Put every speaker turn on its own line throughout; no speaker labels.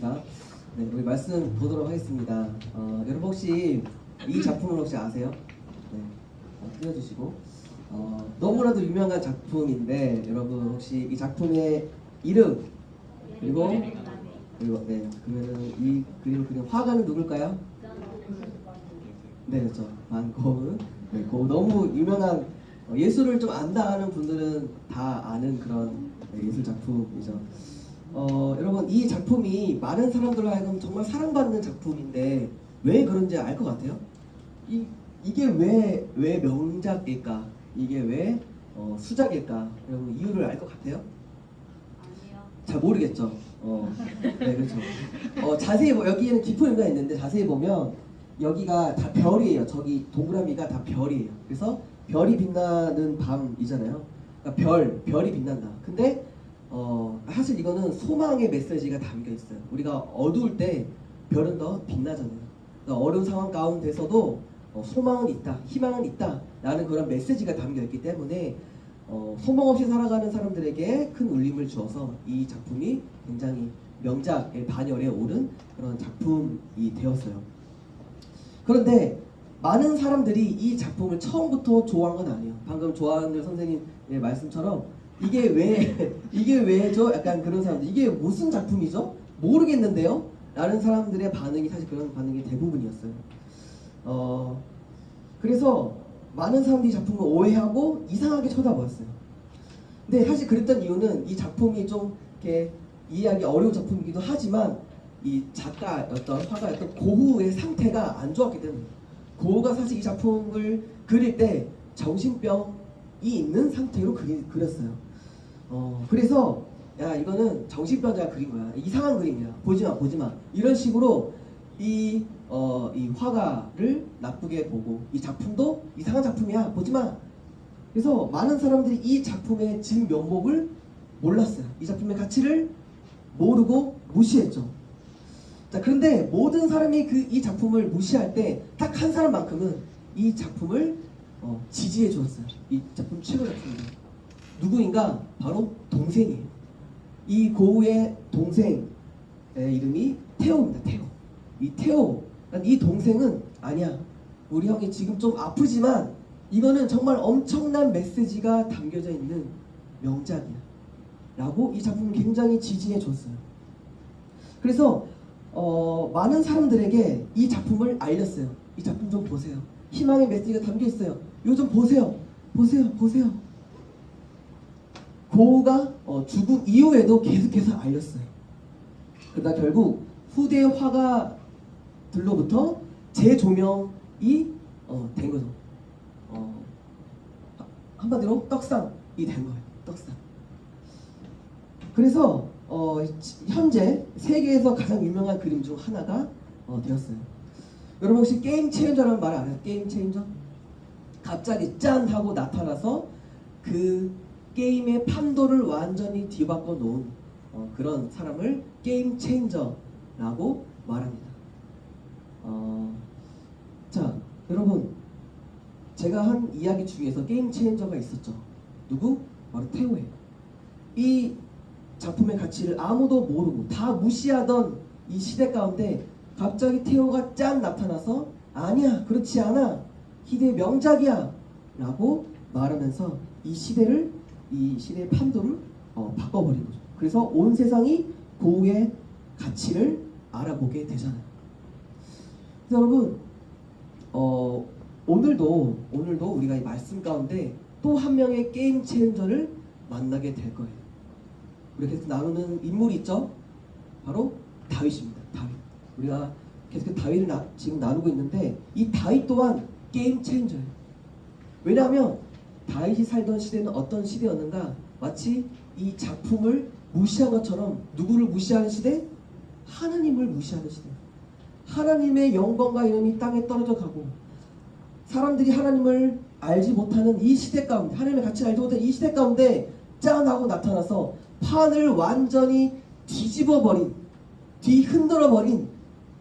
네, 우리 말씀 보도록 하겠습니다. 여러분 혹시 이 작품을 혹시 아세요? 네, 띄워주시고 너무나도 유명한 작품인데 여러분 혹시 이 작품의 이름 그리고 네 그러면은 이 그림을 그린 화가는 누굴까요? 네, 그렇죠. 반 고흐. 네, 고흐 너무 유명한 예술을 좀 안다 하는 분들은 다 아는 그런 예술 작품이죠. 여러분 이 작품이 많은 사람들로 하여금 정말 사랑받는 작품인데 왜 그런지 알 것 같아요? 이게 왜 명작일까? 이게 왜 수작일까? 여러분 이유를 알 것 같아요?
아니요.
잘 모르겠죠. 네, 그렇죠. 자세히 여기에는 깊은 의미가 있는데 자세히 보면 여기가 다 별이에요. 저기 동그라미가 다 별이에요. 그래서 별이 빛나는 밤이잖아요. 그러니까 별이 빛난다. 근데 사실 이거는 소망의 메시지가 담겨 있어요. 우리가 어두울 때 별은 더 빛나잖아요. 그러니까 어려운 상황 가운데서도 소망은 있다, 희망은 있다 라는 그런 메시지가 담겨 있기 때문에 소망 없이 살아가는 사람들에게 큰 울림을 주어서 이 작품이 굉장히 명작의 반열에 오른 그런 작품이 되었어요. 그런데 많은 사람들이 이 작품을 처음부터 좋아한 건 아니에요. 방금 조한글 선생님의 말씀처럼 이게 왜죠? 약간 그런 사람들 이게 무슨 작품이죠? 모르겠는데요? 라는 사람들의 반응이 사실 그런 반응이 대부분이었어요. 그래서 많은 사람들이 작품을 오해하고 이상하게 쳐다보았어요. 근데 사실 그랬던 이유는 이 작품이 좀 이렇게 이해하기 어려운 작품이기도 하지만 이 작가였던 화가였던 고흐의 상태가 안 좋았기 때문에 고흐가 사실 이 작품을 그릴 때 정신병이 있는 상태로 그렸어요. 그래서 야 이거는 정신병자가 그린 거야. 이상한 그림이야. 보지마 이런 식으로 이 화가를 나쁘게 보고 이 작품도 이상한 작품이야. 보지마. 그래서 많은 사람들이 이 작품의 진면목을 몰랐어요. 이 작품의 가치를 모르고 무시했죠. 자, 그런데 모든 사람이 이 작품을 무시할 때 딱 한 사람만큼은 이 작품을 지지해 주었어요. 이 작품 최고 작품입니다. 누구인가? 바로 동생이에요. 이 고흐의 동생의 이름이 테오입니다. 테오. 이 테오, 이 동생은 아니야. 우리 형이 지금 좀 아프지만 이거는 정말 엄청난 메시지가 담겨져 있는 명작이야. 라고 이 작품을 굉장히 지지해 줬어요. 그래서 많은 사람들에게 이 작품을 알렸어요. 이 작품 좀 보세요. 희망의 메시지가 담겨 있어요. 이거 좀 보세요. 보세요. 고흐가 죽음 이후에도 계속해서 알렸어요. 그러다 결국 후대 화가들로부터 재조명이 된 거죠. 한마디로 떡상이 된 거예요. 떡상. 그래서 현재 세계에서 가장 유명한 그림 중 하나가 되었어요. 여러분 혹시 게임 체인저라는 말 알아요? 게임 체인저? 갑자기 짠 하고 나타나서 그 게임의 판도를 완전히 뒤바꿔 놓은 그런 사람을 게임 체인저라고 말합니다. 자, 여러분 제가 한 이야기 중에서 게임 체인저가 있었죠. 누구? 바로 테오예요. 이 작품의 가치를 아무도 모르고 다 무시하던 이 시대 가운데 갑자기 테오가 짠 나타나서 아니야, 그렇지 않아, 희대의 명작이야 라고 말하면서 이 시대의 판도를 바꿔버린 거죠. 그래서 온 세상이 고흐의 가치를 알아보게 되잖아요. 그래서 여러분 오늘도 우리가 이 말씀 가운데 또 한 명의 게임 체인저를 만나게 될 거예요. 우리가 계속 나누는 인물이 있죠. 바로 다윗입니다. 다윗. 우리가 계속 다윗을 지금 나누고 있는데 이 다윗 또한 게임 체인저예요. 왜냐하면 다윗이 살던 시대는 어떤 시대였는가? 마치 이 작품을 무시한 것처럼 누구를 무시하는 시대? 하나님을 무시하는 시대. 하나님의 영광과 이름이 땅에 떨어져 가고 사람들이 하나님을 알지 못하는 이 시대 가운데, 하나님의 가치를 알지 못하는 이 시대 가운데 짠 하고 나타나서 판을 완전히 뒤흔들어버린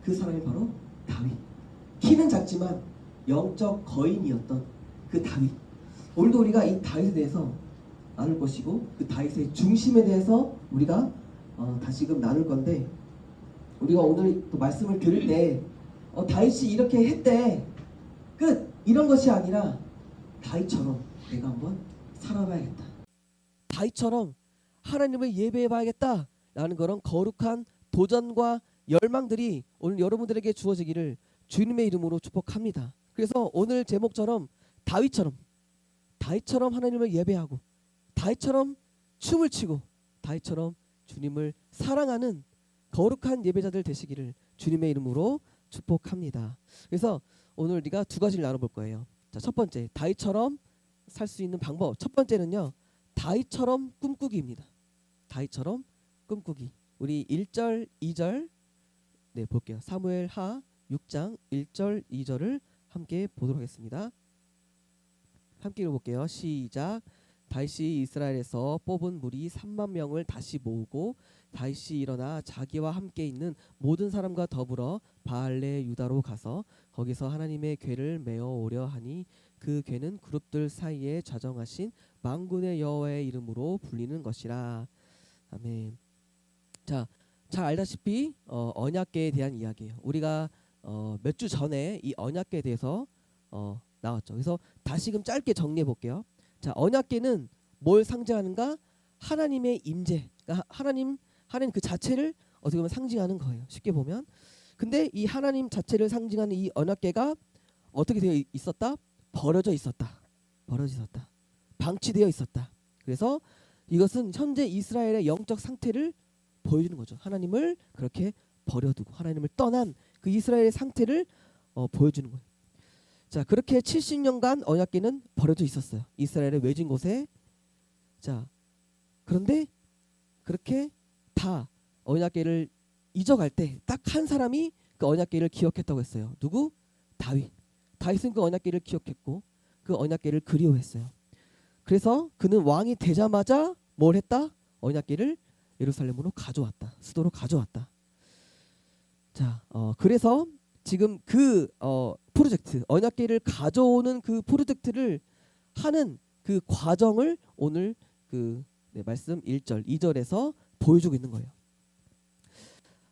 그 사람이 바로 다윗. 키는 작지만 영적 거인이었던 그 다윗. 오늘도 우리가 이 다윗에 대해서 나눌 것이고 그 다윗의 중심에 대해서 우리가 다시금 나눌 건데 우리가 오늘 또 말씀을 들을 때 다윗이 이렇게 했대 끝 이런 것이 아니라 다윗처럼 내가 한번 살아봐야겠다. 다윗처럼 하나님을 예배해봐야겠다 라는 그런 거룩한 도전과 열망들이 오늘 여러분들에게 주어지기를 주님의 이름으로 축복합니다. 그래서 오늘 제목처럼 다윗처럼 하나님을 예배하고 다윗처럼 춤을 추고 다윗처럼 주님을 사랑하는 거룩한 예배자들 되시기를 주님의 이름으로 축복합니다. 그래서 오늘 우리가 두 가지를 나눠볼 거예요. 자, 첫 번째 다윗처럼 살 수 있는 방법. 첫 번째는요. 다윗처럼 꿈꾸기입니다. 다윗처럼 꿈꾸기. 우리 1절 2절 네 볼게요. 사무엘하 6장 1절 2절을 함께 보도록 하겠습니다. 함께 읽어볼게요. 시작. 다윗이 이스라엘에서 뽑은 무리 3만 명을 다시 모으고 다윗이 일어나 자기와 함께 있는 모든 사람과 더불어 바알레 유다로 가서 거기서 하나님의 궤를 메어 오려 하니 그 궤는 그룹들 사이에 좌정하신 만군의 여호와의 이름으로 불리는 것이라. 아멘. 자, 잘 알다시피 언약궤에 대한 이야기예요. 우리가 몇 주 전에 이 언약궤에 대해서 나왔죠. 그래서 다시금 짧게 정리해 볼게요. 자, 언약궤는 뭘 상징하는가? 하나님의 임재. 그러니까 하나님 그 자체를 어떻게 보면 상징하는 거예요. 쉽게 보면. 근데 이 하나님 자체를 상징하는 이 언약궤가 어떻게 되어 있었다? 버려져 있었다. 방치되어 있었다. 그래서 이것은 현재 이스라엘의 영적 상태를 보여주는 거죠. 하나님을 그렇게 버려두고 하나님을 떠난 그 이스라엘의 상태를 보여주는 거예요. 자, 그렇게 70년간 언약궤는 버려져 있었어요. 이스라엘의 외진 곳에. 자, 그런데 그렇게 다 언약궤를 잊어갈 때 딱 한 사람이 그 언약궤를 기억했다고 했어요. 누구? 다윗. 다윗은 그 언약궤를 기억했고 그 언약궤를 그리워했어요. 그래서 그는 왕이 되자마자 뭘 했다? 언약궤를 예루살렘으로 가져왔다. 수도로 가져왔다. 자, 그래서 지금 그 프로젝트 언약궤를 가져오는 그 프로젝트를 하는 그 과정을 오늘 그 말씀 1절 2절에서 보여주고 있는 거예요.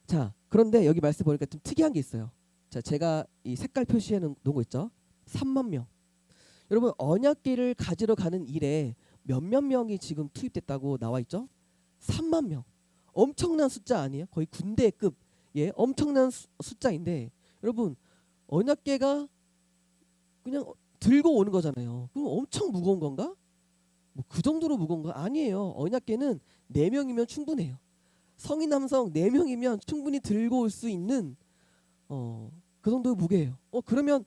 자, 그런데 여기 말씀 보니까 좀 특이한 게 있어요. 자, 제가 이 색깔 표시해 놓은 거 있죠. 3만 명. 여러분 언약궤를 가지러 가는 일에 몇몇 명이 지금 투입됐다고 나와 있죠. 3만 명. 엄청난 숫자 아니에요? 거의 군대급 예, 엄청난 숫자인데 여러분 언약궤가 그냥 들고 오는 거잖아요. 그럼 엄청 무거운 건가? 뭐 그 정도로 무거운 거 아니에요. 언약궤는 4명이면 충분해요. 성인 남성 4명이면 충분히 들고 올 수 있는 그 정도의 무게예요. 그러면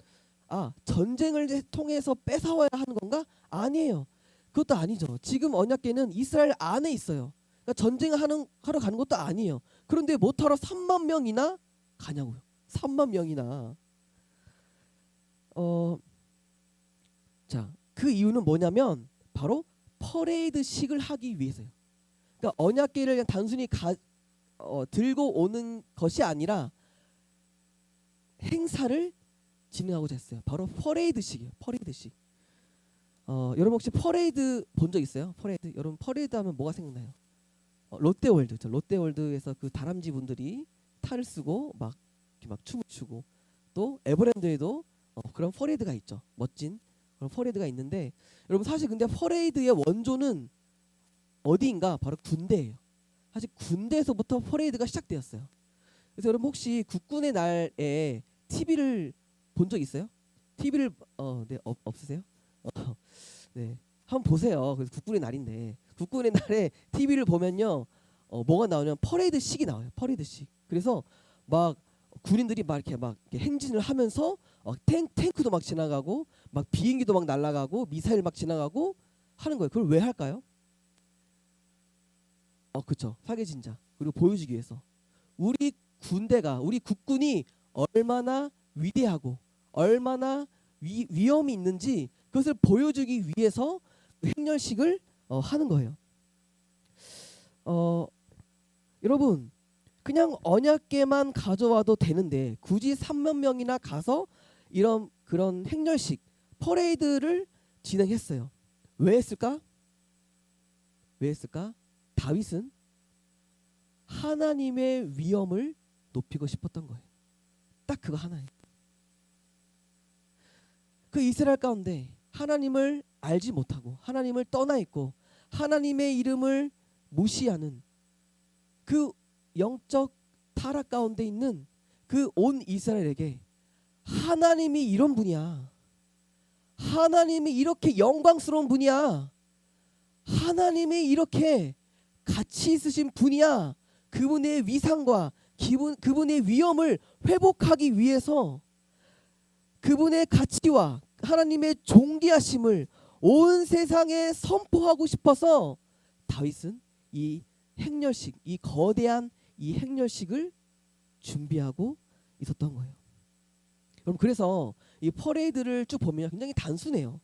전쟁을 통해서 뺏어와야 하는 건가? 아니에요. 그것도 아니죠. 지금 언약궤는 이스라엘 안에 있어요. 그러니까 전쟁을 하러 가는 것도 아니에요. 그런데 못하러 3만 명이나 가냐고요. 3만 명이나. 자, 그 이유는 뭐냐면 바로 퍼레이드식을 하기 위해서요. 그러니까 언약궤를 그냥 단순히 들고 오는 것이 아니라 행사를 진행하고자 했어요. 바로 퍼레이드식이에요. 퍼레이드식. 여러분 혹시 퍼레이드 본 적 있어요? 퍼레이드. 여러분 퍼레이드 하면 뭐가 생각나요? 롯데월드. 롯데월드에서 그 다람쥐 분들이 탈을 쓰고 막 춤을 추고 또 에버랜드에도 그런 퍼레이드가 있죠. 멋진 그런 퍼레이드가 있는데 여러분 사실 근데 퍼레이드의 원조는 어디인가? 바로 군대예요. 사실 군대에서부터 퍼레이드가 시작되었어요. 그래서 여러분 혹시 국군의 날에 TV를 본 적 있어요? TV를 네, 없으세요? 네, 한번 보세요. 그래서 국군의 날인데 국군의 날에 TV를 보면요, 뭐가 나오냐면 퍼레이드식이 나와요. 퍼레이드식. 그래서 막 군인들이 막 이렇게 행진을 하면서 탱크도 막 지나가고 막 비행기도 막 날아가고 미사일 막 지나가고 하는 거예요. 그걸 왜 할까요? 그렇죠. 사계진자. 그리고 보여주기 위해서 우리 군대가 우리 국군이 얼마나 위대하고 얼마나 위험이 있는지 그것을 보여주기 위해서 행렬식을 하는 거예요. 여러분 그냥 언약궤만 가져와도 되는데 굳이 3만 명이나 가서 이런 그런 행렬식 퍼레이드를 진행했어요. 왜 했을까? 다윗은 하나님의 위엄을 높이고 싶었던 거예요. 딱 그거 하나예요. 그 이스라엘 가운데 하나님을 알지 못하고 하나님을 떠나 있고 하나님의 이름을 무시하는 그 영적 타락 가운데 있는 그 온 이스라엘에게 하나님이 이런 분이야. 하나님이 이렇게 영광스러운 분이야. 하나님이 이렇게 가치 있으신 분이야. 그분의 위상과 그분의 위엄을 회복하기 위해서 그분의 가치와 하나님의 존귀하심을 온 세상에 선포하고 싶어서 다윗은 이 행렬식, 이 거대한 이 행렬식을 준비하고 있었던 거예요. 그럼 그래서 이 퍼레이드를 쭉 보면 굉장히 단순해요.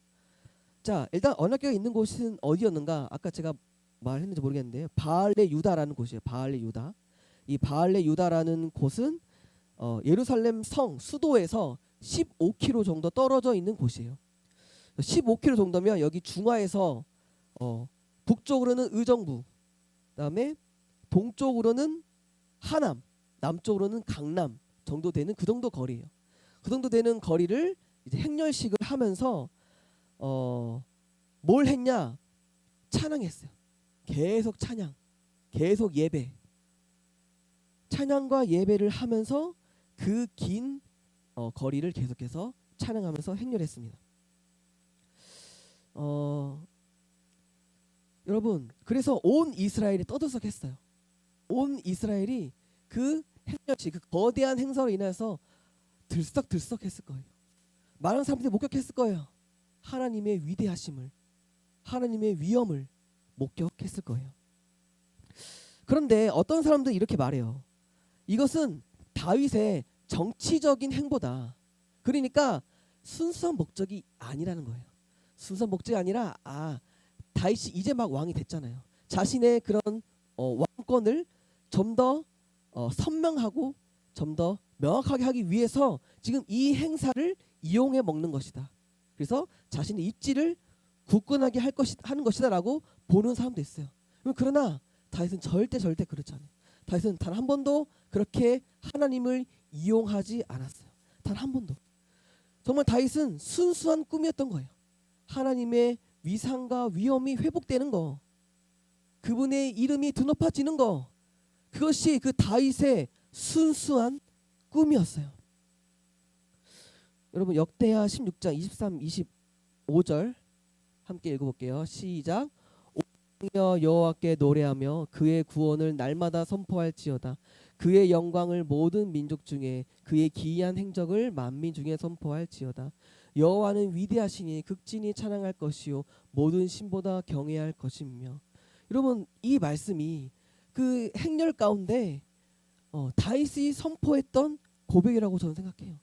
자, 일단 언약궤가 있는 곳은 어디였는가? 아까 제가 말했는지 모르겠는데 바알레 유다라는 곳이에요. 바알레 유다. 이 바알레 유다라는 곳은 예루살렘 성 수도에서 15km 정도 떨어져 있는 곳이에요. 15km 정도면 여기 중화에서 북쪽으로는 의정부, 그다음에 동쪽으로는 하남, 남쪽으로는 강남 정도 되는 그 정도 거리예요. 그 정도 되는 거리를 이제 행렬식을 하면서 뭘 했냐? 찬양했어요. 계속 찬양, 계속 예배. 찬양과 예배를 하면서 그 긴 거리를 계속해서 찬양하면서 행렬했습니다. 여러분, 그래서 온 이스라엘이 떠들썩했어요. 온 이스라엘이 그 행렬식, 그 거대한 행사로 인해서 들썩들썩했을 거예요. 많은 사람들이 목격했을 거예요. 하나님의 위대하심을, 하나님의 위엄을 목격했을 거예요. 그런데 어떤 사람들은 이렇게 말해요. 이것은 다윗의 정치적인 행보다. 그러니까 순수한 목적이 아니라는 거예요. 순수한 목적이 아니라 다윗이 이제 막 왕이 됐잖아요. 자신의 그런 왕권을 좀 더 선명하고 좀 더 명확하게 하기 위해서 지금 이 행사를 이용해 먹는 것이다. 그래서 자신의 입지를 굳건하게 하는 것이다라고 보는 사람도 있어요. 그러나 다윗은 절대 그렇지 않아요. 다윗은 단 한 번도 그렇게 하나님을 이용하지 않았어요. 단 한 번도. 정말 다윗은 순수한 꿈이었던 거예요. 하나님의 위상과 위엄이 회복되는 거, 그분의 이름이 드높아지는 거, 그것이 그 다윗의 순수한 꿈이었어요. 여러분 역대하 16장 23, 25절 함께 읽어볼게요. 시작. 오며 여호와께 노래하며 그의 구원을 날마다 선포할지어다. 그의 영광을 모든 민족 중에 그의 기이한 행적을 만민 중에 선포할지어다. 여호와는 위대하시니 극진히 찬양할 것이요 모든 신보다 경외할 것이며. 여러분 이 말씀이 그 행렬 가운데 다윗이 선포했던 고백이라고 저는 생각해요.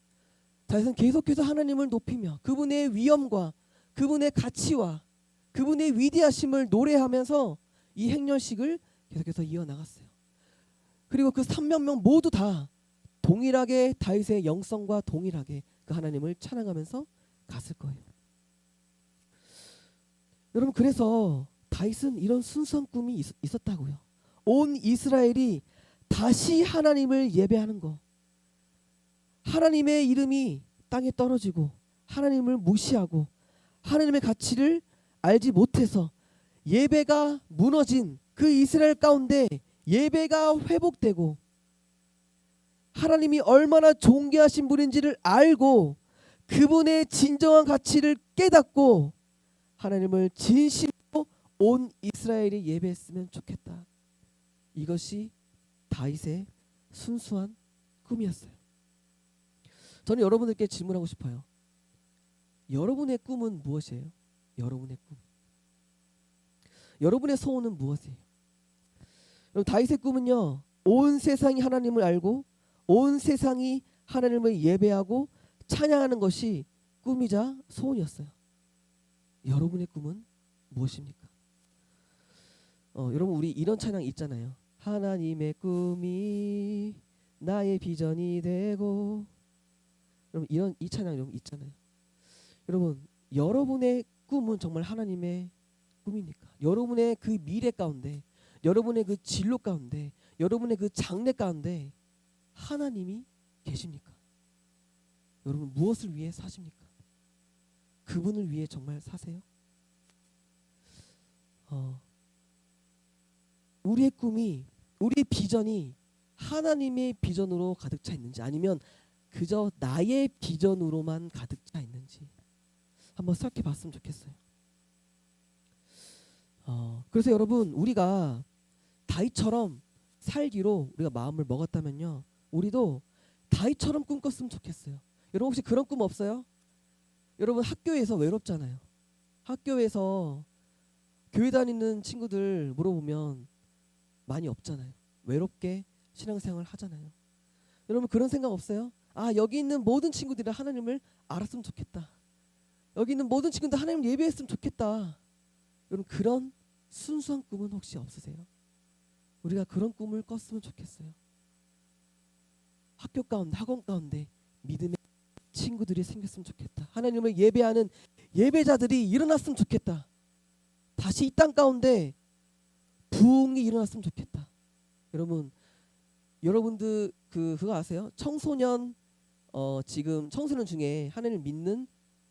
다윗은 계속해서 하나님을 높이며 그분의 위엄과 그분의 가치와 그분의 위대하심을 노래하면서 이 행렬식을 계속해서 이어나갔어요. 그리고 그 300명 모두 다 동일하게 다윗의 영성과 동일하게 그 하나님을 찬양하면서 갔을 거예요. 여러분 그래서 다윗은 이런 순수한 꿈이 있었다고요. 온 이스라엘이 다시 하나님을 예배하는 거, 하나님의 이름이 땅에 떨어지고 하나님을 무시하고 하나님의 가치를 알지 못해서 예배가 무너진 그 이스라엘 가운데 예배가 회복되고 하나님이 얼마나 존귀하신 분인지를 알고 그분의 진정한 가치를 깨닫고 하나님을 진심으로 온 이스라엘이 예배했으면 좋겠다. 이것이 다윗의 순수한 꿈이었어요. 저는 여러분들께 질문하고 싶어요. 여러분의 꿈은 무엇이에요? 여러분의 꿈. 여러분의 소원은 무엇이에요? 여러분 다윗의 꿈은요. 온 세상이 하나님을 알고 온 세상이 하나님을 예배하고 찬양하는 것이 꿈이자 소원이었어요. 여러분의 꿈은 무엇입니까? 여러분 우리 이런 찬양 있잖아요. 하나님의 꿈이 나의 비전이 되고. 여러분 이 찬양 여러분 있잖아요. 여러분 여러분의 꿈은 정말 하나님의 꿈입니까? 여러분의 그 미래 가운데, 여러분의 그 진로 가운데, 여러분의 그 장래 가운데 하나님이 계십니까? 여러분 무엇을 위해 사십니까? 그분을 위해 정말 사세요? 우리의 꿈이, 우리의 비전이 하나님의 비전으로 가득 차 있는지, 아니면 그저 나의 비전으로만 가득 차 있는지 한번 생각해 봤으면 좋겠어요. 그래서 여러분, 우리가 다윗처럼 살기로 우리가 마음을 먹었다면요, 우리도 다윗처럼 꿈꿨으면 좋겠어요. 여러분 혹시 그런 꿈 없어요? 여러분 학교에서 외롭잖아요. 학교에서 교회 다니는 친구들 물어보면 많이 없잖아요. 외롭게 신앙생활 하잖아요. 여러분 그런 생각 없어요? 아, 여기 있는 모든 친구들이 하나님을 알았으면 좋겠다. 여기 있는 모든 친구들 하나님을 예배했으면 좋겠다. 여러분 그런 순수한 꿈은 혹시 없으세요? 우리가 그런 꿈을 꿨으면 좋겠어요. 학교 가운데, 학원 가운데 믿음의 친구들이 생겼으면 좋겠다. 하나님을 예배하는 예배자들이 일어났으면 좋겠다. 다시 이 땅 가운데 부흥이 일어났으면 좋겠다. 여러분, 여러분들 그거 아세요? 청소년 지금 청소년 중에 하나님을 믿는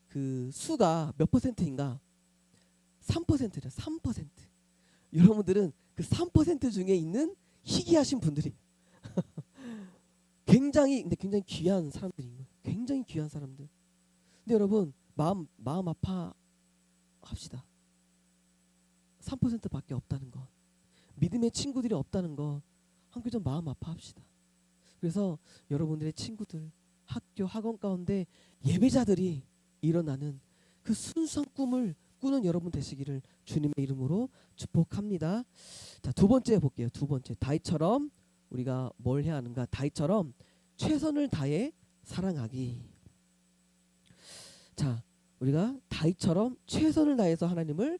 그 수가 몇 퍼센트인가? 3%래요. 3%. 여러분들은 그 3% 중에 있는 희귀하신 분들이 굉장히 귀한 사람들인 거예요. 굉장히 귀한 사람들. 근데 여러분 마음 아파 합시다. 3%밖에 없다는 거, 믿음의 친구들이 없다는 거, 함께 좀 마음 아파합시다. 그래서 여러분들의 친구들, 학교, 학원 가운데 예배자들이 일어나는 그 순수한 꿈을 꾸는 여러분 되시기를 주님의 이름으로 축복합니다. 자, 두 번째 볼게요. 두 번째, 다윗처럼 우리가 뭘 해야 하는가? 다윗처럼 최선을 다해 사랑하기. 자, 우리가 다윗처럼 최선을 다해서 하나님을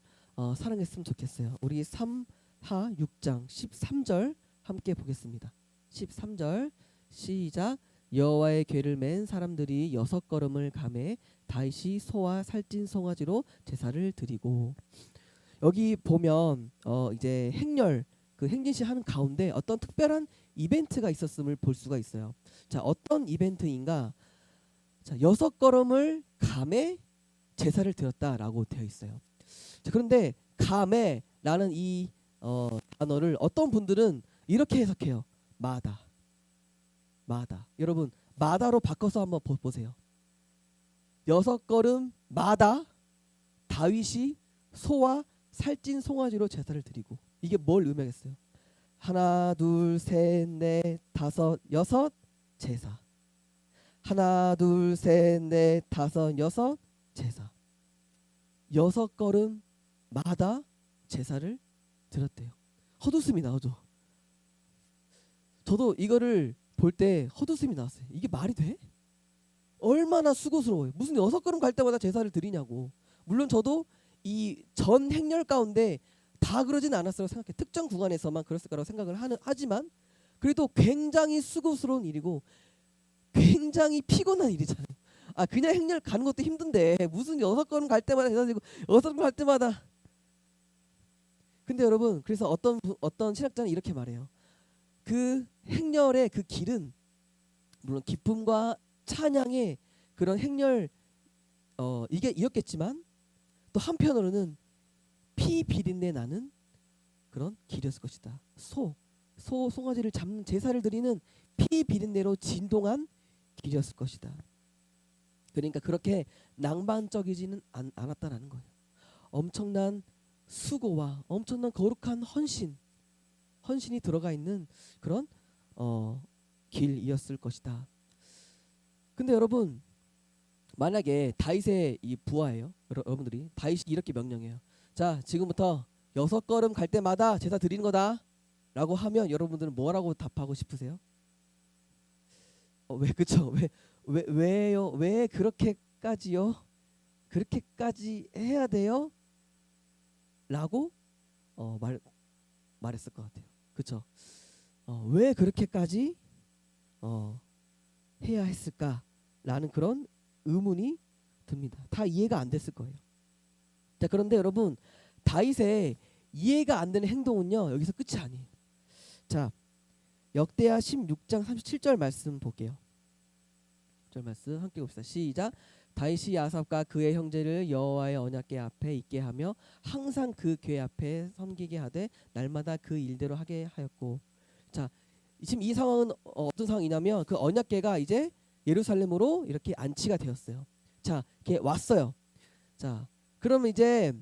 사랑했으면 좋겠어요. 우리 3하 6장 13절 함께 보겠습니다. 13절 시작. 여호와의 궤를 맨 사람들이 6걸음을 가매 다윗이 소와 살찐 송아지로 제사를 드리고. 여기 보면 이제 행렬 그 행진시 하는 가운데 어떤 특별한 이벤트가 있었음을 볼 수가 있어요. 자, 어떤 이벤트인가? 자, 6걸음을 감에 제사를 드렸다라고 되어 있어요. 자, 그런데 감에라는 이 단어를 어떤 분들은 이렇게 해석해요. 마다. 여러분 마다로 바꿔서 한번 보세요. 6걸음마다 다윗이 소와 살찐 송아지로 제사를 드리고. 이게 뭘 의미하겠어요? 하나, 둘, 셋, 넷, 다섯, 여섯 제사. 하나, 둘, 셋, 넷, 다섯, 여섯 제사. 6걸음마다 제사를 드렸대요. 헛웃음이 나오죠. 저도 이거를 볼 때 헛웃음이 나왔어요. 이게 말이 돼? 얼마나 수고스러워요. 무슨 6걸음 갈 때마다 제사를 드리냐고. 물론 저도 이 전 행렬 가운데 다 그러진 않았어요. 생각해. 특정 구간에서만 그랬을 거라고 생각을 하지만 그래도 굉장히 수고스러운 일이고 굉장히 피곤한 일이잖아요. 아, 그냥 행렬 가는 것도 힘든데 무슨 6걸음 갈 때마다 제사 드리고 6걸음 갈 때마다. 근데 여러분, 그래서 어떤 신학자는 이렇게 말해요. 그 행렬의 그 길은 물론 기쁨과 찬양의 그런 행렬 이게 이었겠지만 또 한편으로는 피 비린내 나는 그런 길이었을 것이다. 송아지를 잡는 제사를 드리는 피 비린내로 진동한 길이었을 것이다. 그러니까 그렇게 낭만적이지는 않았다라는 거예요. 엄청난 수고와 엄청난 거룩한 헌신이 들어가 있는 그런 길이었을 것이다. 근데 여러분, 만약에 다윗의 이 부하예요. 여러분들이 다윗이 이렇게 명령해요. 자, 지금부터 6걸음 갈 때마다 제사 드리는 거다 라고 하면 여러분들은 뭐라고 답하고 싶으세요? 왜, 그쵸? 왜요? 왜 그렇게까지요? 그렇게까지 해야 돼요? 라고 말했을 것 같아요. 그쵸? 왜 그렇게까지 해야 했을까라는 그런 의문이 듭니다. 다 이해가 안 됐을 거예요. 자, 그런데 여러분, 다윗의 이해가 안 되는 행동은요, 여기서 끝이 아니에요. 자, 역대하 16장 37절 말씀 볼게요. 1절 말씀 함께 봅시다. 시작. 다윗이 아삽과 그의 형제를 여호와의 언약궤 앞에 있게 하며 항상 그 궤 앞에 섬기게 하되 날마다 그 일대로 하게 하였고. 자, 지금 이 상황은 어떤 상황이냐면 그 언약궤가 이제 예루살렘으로 이렇게 안치가 되었어요. 자, 이렇게 왔어요. 자, 그러면 이제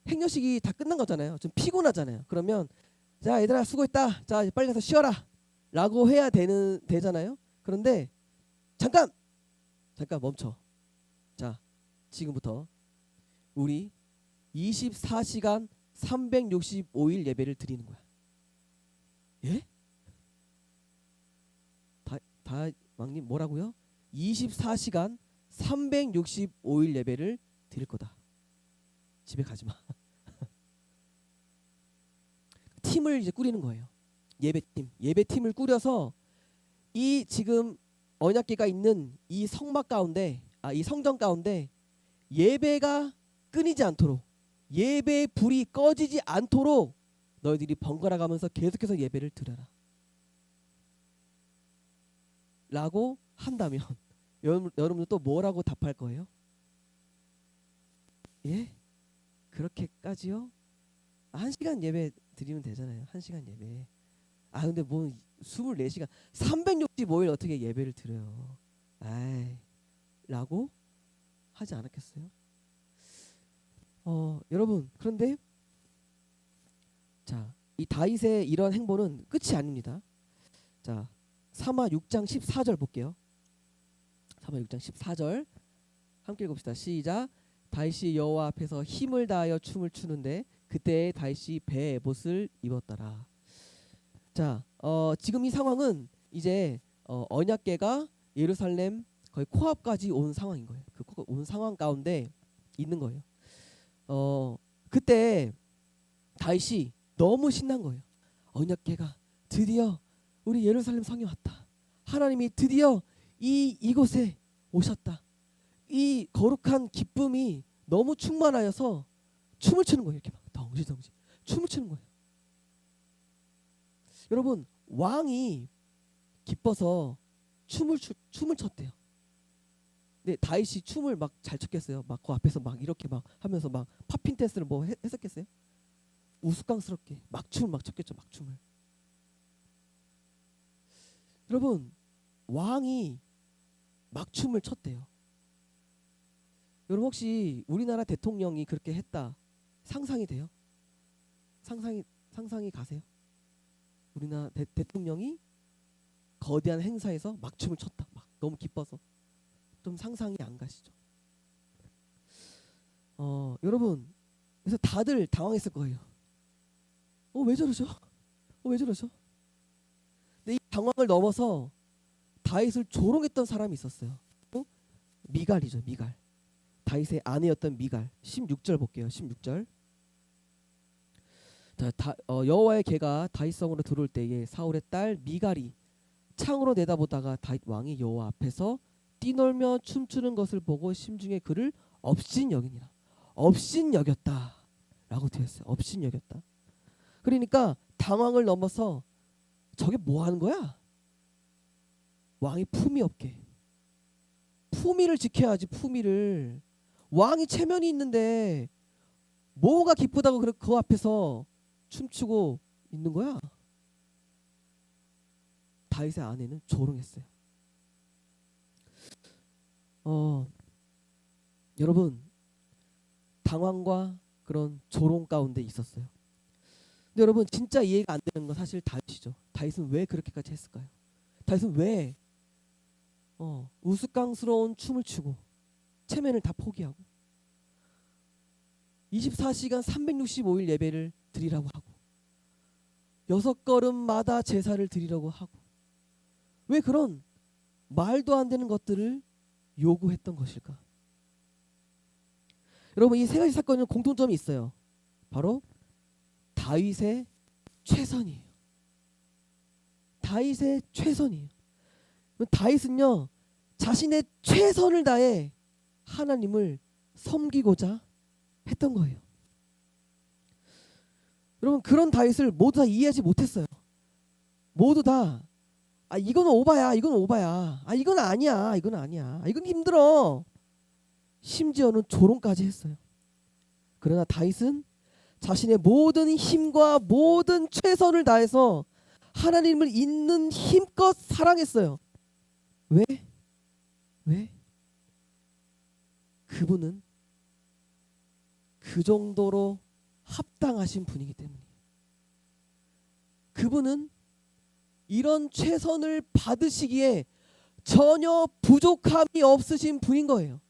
행렬식이 다 끝난 거잖아요. 좀 피곤하잖아요. 그러면 자, 얘들아 수고했다. 자, 이제 빨리 가서 쉬어라. 라고 해야 되잖아요. 그런데 잠깐 멈춰. 자, 지금부터 우리 24시간 365일 예배를 드리는 거야. 예? 다 왕님 뭐라고요? 24시간 365일 예배를 드릴 거다. 집에 가지 마. 팀을 이제 꾸리는 거예요. 예배팀을 꾸려서 이 지금 언약궤가 있는 이 성막 가운데, 이 성전 가운데 예배가 끊이지 않도록, 예배의 불이 꺼지지 않도록 너희들이 번갈아 가면서 계속해서 예배를 드려라. 라고 한다면 여러분들 또 뭐라고 답할 거예요? 예? 그렇게까지요? 1시간 예배 드리면 되잖아요. 1시간 예배. 근데 뭐 24시간 365일 어떻게 예배를 드려요? 라고 하지 않았겠어요? 여러분, 그런데 자, 이 다윗의 이런 행보는 끝이 아닙니다. 자, 사마 6장 14절 볼게요. 사마 6장 14절 함께 읽읍시다. 시작. 다윗이 여호와 앞에서 힘을 다하여 춤을 추는데 그때 다윗이 배 에봇을 입었더라. 자, 지금 이 상황은 이제 언약궤가 예루살렘 거의 코앞까지 온 상황인 거예요. 그 온 상황 가운데 있는 거예요. 그때 다윗이 너무 신난 거예요. 언약궤가 드디어 우리 예루살렘 성에 왔다. 하나님이 드디어 이곳에 오셨다. 이 거룩한 기쁨이 너무 충만하여서 춤을 추는 거예요. 이렇게 막 덩실덩실 춤을 추는 거예요. 여러분, 왕이 기뻐서 춤을 췄대요. 근데 다윗이 춤을 막 잘 췄겠어요? 막 그 앞에서 막 이렇게 막 하면서 막 팝핀 댄스를 뭐 했었겠어요? 우스꽝스럽게 막 춤을 막 췄겠죠. 막 춤을. 여러분, 왕이 막 춤을 췄대요. 여러분, 혹시 우리나라 대통령이 그렇게 했다 상상이 돼요? 상상이 가세요? 우리나라 대통령이 거대한 행사에서 막 춤을 췄다. 막 너무 기뻐서. 좀 상상이 안 가시죠? 여러분, 그래서 다들 당황했을 거예요. 왜 저러죠? 왜 저러죠? 근데 이 당황을 넘어서 다윗을 조롱했던 사람이 있었어요. 미갈이죠. 미갈. 다윗의 아내였던 미갈. 16절 볼게요. 16절. 자, 여호와의 궤가 다윗성으로 들어올 때에 사울의 딸 미갈이 창으로 내다보다가 다윗 왕이 여호와 앞에서 뛰놀며 춤추는 것을 보고 심중에 그를 업신여기니라. 업신여겼다라고 되어 있어요. 업신여겼다. 그러니까 당황을 넘어서 저게 뭐 하는 거야? 왕이 품위 없게. 품위를 지켜야지. 품위를. 왕이 체면이 있는데 뭐가 기쁘다고 그 앞에서 춤추고 있는 거야? 다윗의 아내는 조롱했어요. 여러분, 당황과 그런 조롱 가운데 있었어요. 근데 여러분, 진짜 이해가 안 되는 건 사실 다윗이죠. 다윗은 왜 그렇게까지 했을까요? 다윗은 왜 우스꽝스러운 춤을 추고 체면을 다 포기하고 24시간 365일 예배를 드리라고 하고 6걸음마다 제사를 드리라고 하고 왜 그런 말도 안 되는 것들을 요구했던 것일까? 여러분, 이 세 가지 사건은 공통점이 있어요. 바로 다윗의 최선이에요. 다윗의 최선이에요. 다윗은요, 자신의 최선을 다해 하나님을 섬기고자 했던 거예요. 여러분, 그런 다윗을 모두 다 이해하지 못했어요. 모두 다 이건 오바야, 이건 오바야, 이건 아니야, 이건 아니야, 이건 힘들어. 심지어는 조롱까지 했어요. 그러나 다윗은 자신의 모든 힘과 모든 최선을 다해서 하나님을 있는 힘껏 사랑했어요. 왜? 왜? 그분은 그 정도로 합당하신 분이기 때문이에요. 그분은 이런 최선을 받으시기에 전혀 부족함이 없으신 분인 거예요.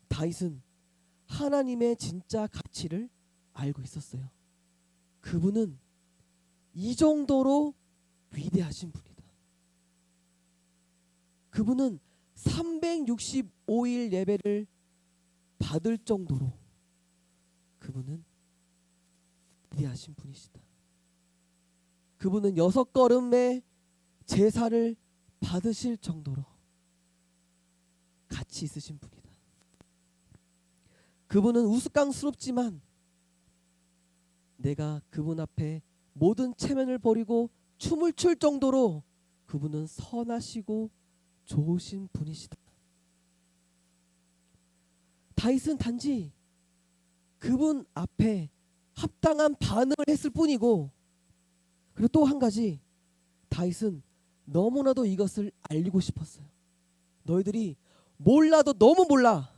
다윗은 하나님의 진짜 가치를 알고 있었어요. 그분은 이 정도로 위대하신 분이다. 그분은 365일 예배를 받을 정도로 그분은 위대하신 분이시다. 그분은 6걸음의 제사를 받으실 정도로 가치 있으신 분이다. 그분은 우스꽝스럽지만 내가 그분 앞에 모든 체면을 버리고 춤을 출 정도로 그분은 선하시고 좋으신 분이시다. 다윗은 단지 그분 앞에 합당한 반응을 했을 뿐이고, 그리고 또 한 가지, 다윗은 너무나도 이것을 알리고 싶었어요. 너희들이 몰라도 너무 몰라.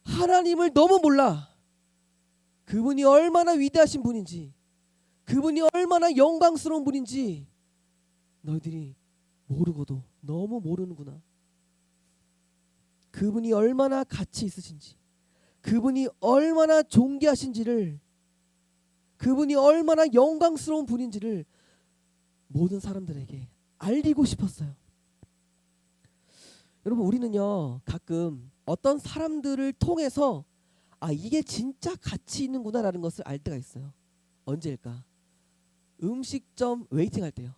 하나님을 너무 몰라. 그분이 얼마나 위대하신 분인지, 그분이 얼마나 영광스러운 분인지 너희들이 모르고도 너무 모르는구나. 그분이 얼마나 가치 있으신지, 그분이 얼마나 존귀하신지를, 그분이 얼마나 영광스러운 분인지를 모든 사람들에게 알리고 싶었어요. 여러분, 우리는요 가끔 어떤 사람들을 통해서 이게 진짜 가치 있는구나 라는 것을 알 때가 있어요. 언제일까? 음식점 웨이팅 할 때요.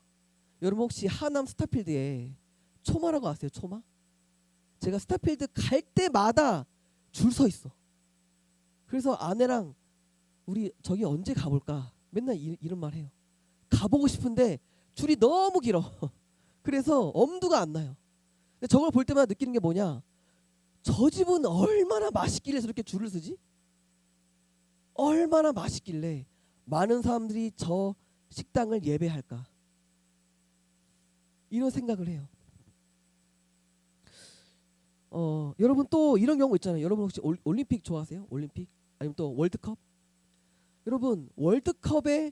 여러분 혹시 하남 스타필드에 초마라고 아세요? 초마? 제가 스타필드 갈 때마다 줄 서 있어. 그래서 아내랑 우리 저기 언제 가볼까? 맨날 이런 말 해요. 가보고 싶은데 줄이 너무 길어. 그래서 엄두가 안 나요. 근데 저걸 볼 때마다 느끼는 게 뭐냐? 저 집은 얼마나 맛있길래 저렇게 줄을 서지? 얼마나 맛있길래 많은 사람들이 저 식당을 예배할까? 이런 생각을 해요. 여러분 또 이런 경우 있잖아요. 여러분 혹시 올림픽 좋아하세요? 올림픽? 아니면 또 월드컵? 여러분 월드컵의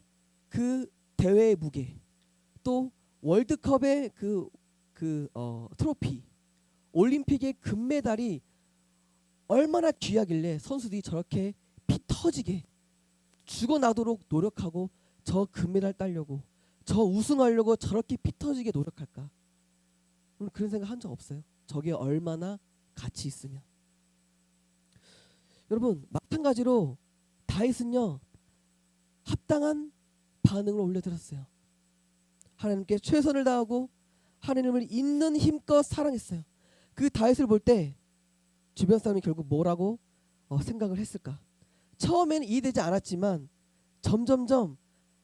그 대회의 무게, 또 월드컵의 트로피, 올림픽의 금메달이 얼마나 귀하길래 선수들이 저렇게 피 터지게 죽어나도록 노력하고 저 금메달 따려고, 저 우승하려고 저렇게 피 터지게 노력할까? 그런 생각 한 적 없어요? 저게 얼마나 가치 있으면. 여러분 마찬가지로 다윗은요 합당한 반응을 올려드렸어요. 하나님께 최선을 다하고 하나님을 있는 힘껏 사랑했어요. 그 다윗을 볼 때 주변 사람이 결국 뭐라고 생각을 했을까? 처음에는 이해되지 않았지만 점점점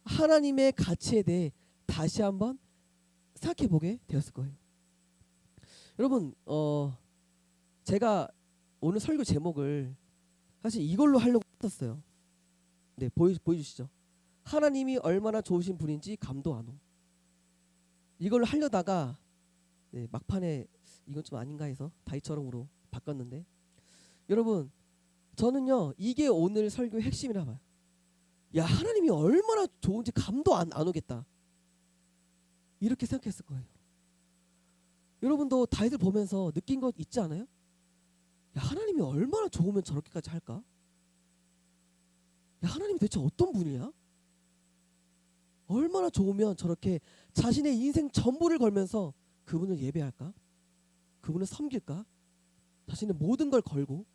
하나님의 가치에 대해 다시 한번 생각해 보게 되었을 거예요. 여러분 제가 오늘 설교 제목을 사실 이걸로 하려고 했었어요. 네, 보여주시죠. 하나님이 얼마나 좋으신 분인지 감도 안 옴. 이걸 하려다가 막판에 이건 좀 아닌가 해서 다윗처럼으로 바꿨는데, 여러분 저는요 이게 오늘 설교의 핵심이라 봐요. 야, 하나님이 얼마나 좋은지 감도 안 오겠다, 이렇게 생각했을 거예요. 여러분도 다윗을 보면서 느낀 것 있지 않아요? 야, 하나님이 얼마나 좋으면 저렇게까지 할까? 야, 하나님이 대체 어떤 분이야? 얼마나 좋으면 저렇게 자신의 인생 전부를 걸면서 그분을 예배할까? 그분을 섬길까? 자신의 모든 걸 걸고.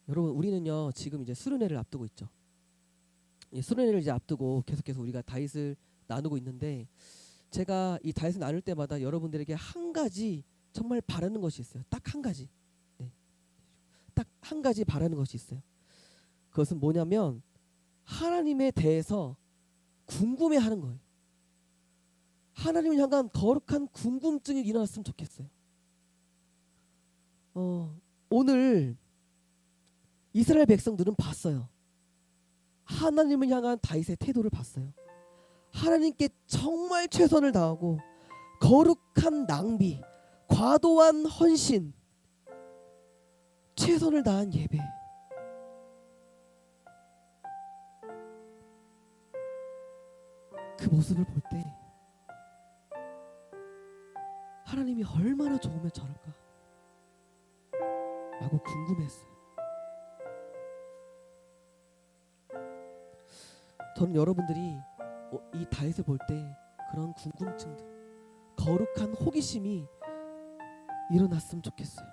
여러분 우리는요 지금 이제 수련회를 앞두고 있죠. 수련회를 이제 앞두고 계속해서 우리가 다윗을 나누고 있는데, 제가 이 다윗을 나눌 때마다 여러분들에게 한 가지 정말 바라는 것이 있어요. 딱 한 가지. 한 가지 바라는 것이 있어요. 그것은 뭐냐면 하나님에 대해서 궁금해하는 거예요. 하나님을 향한 거룩한 궁금증이 일어났으면 좋겠어요. 오늘 이스라엘 백성들은 봤어요. 하나님을 향한 다윗의 태도를 봤어요. 하나님께 정말 최선을 다하고 거룩한 낭비, 과도한 헌신, 최선을 다한 예배. 그 모습을 볼 때 하나님이 얼마나 좋으면 저럴까 라고 궁금했어요. 저는 여러분들이 이 다윗을 볼 때 그런 궁금증들, 거룩한 호기심이 일어났으면 좋겠어요.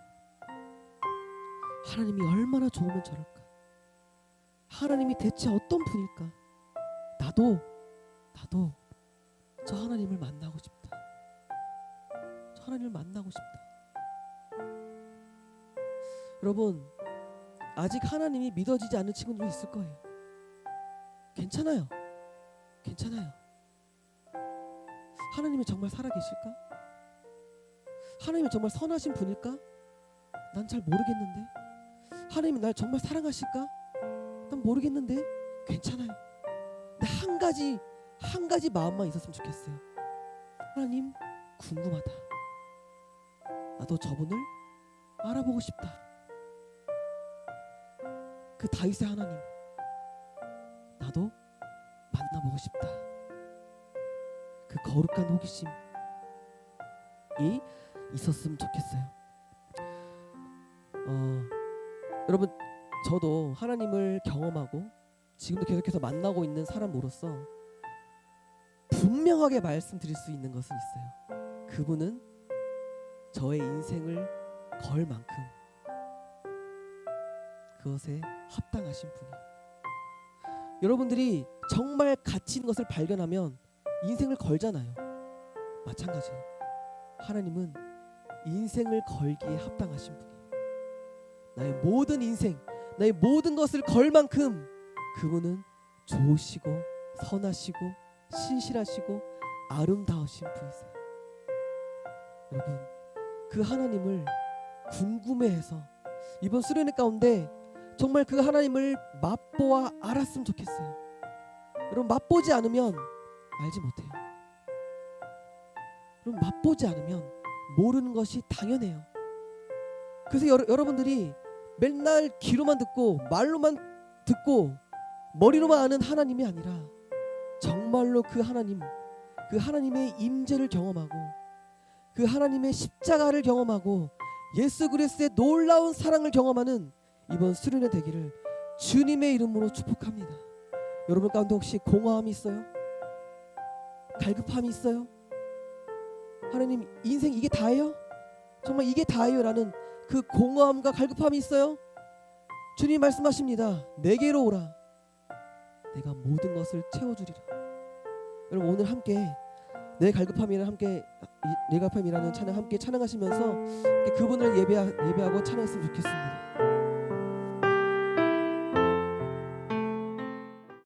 하나님이 얼마나 좋으면 저럴까? 하나님이 대체 어떤 분일까? 나도 저 하나님을 만나고 싶다. 저 하나님을 만나고 싶다. 여러분, 아직 하나님이 믿어지지 않는 친구들이 있을 거예요. 괜찮아요. 하나님이 정말 살아계실까? 하나님이 정말 선하신 분일까? 난 잘 모르겠는데. 하나님이 날 정말 사랑하실까? 난 모르겠는데. 괜찮아요. 근데 한 가지 마음만 있었으면 좋겠어요. 하나님, 궁금하다. 나도 저분을 알아보고 싶다. 그 다윗의 하나님, 나도 만나보고 싶다. 그 거룩한 호기심이 있었으면 좋겠어요. 여러분, 저도 하나님을 경험하고 지금도 계속해서 만나고 있는 사람으로서 분명하게 말씀드릴 수 있는 것은 있어요. 그분은 저의 인생을 걸 만큼 그것에 합당하신 분이에요. 여러분들이 정말 가치 있는 것을 발견하면 인생을 걸잖아요. 마찬가지예요. 하나님은 인생을 걸기에 합당하신 분이에요. 나의 모든 인생, 나의 모든 것을 걸 만큼 그분은 좋으시고 선하시고 신실하시고 아름다우신 분이세요. 여러분, 그 하나님을 궁금해해서 이번 수련회 가운데 정말 그 하나님을 맛보아 알았으면 좋겠어요. 여러분, 맛보지 않으면 알지 못해요. 여러분, 맛보지 않으면 모르는 것이 당연해요. 그래서 여러분들이 맨날 귀로만 듣고 말로만 듣고 머리로만 아는 하나님이 아니라 정말로 그 하나님, 그 하나님의 임재를 경험하고 그 하나님의 십자가를 경험하고 예수 그리스도의 놀라운 사랑을 경험하는 이번 수련회 되기를 주님의 이름으로 축복합니다. 여러분 가운데 혹시 공허함이 있어요? 갈급함이 있어요? 하나님, 인생 이게 다예요? 정말 이게 다예요? 라는 그 공허함과 갈급함이 있어요? 주님 말씀하십니다. 내게로 오라. 내가 모든 것을 채워주리라. 여러분, 오늘 함께 내 갈급함이라는 찬양 함께 찬양하시면서 그분을 예배하고 찬양했으면 좋겠습니다.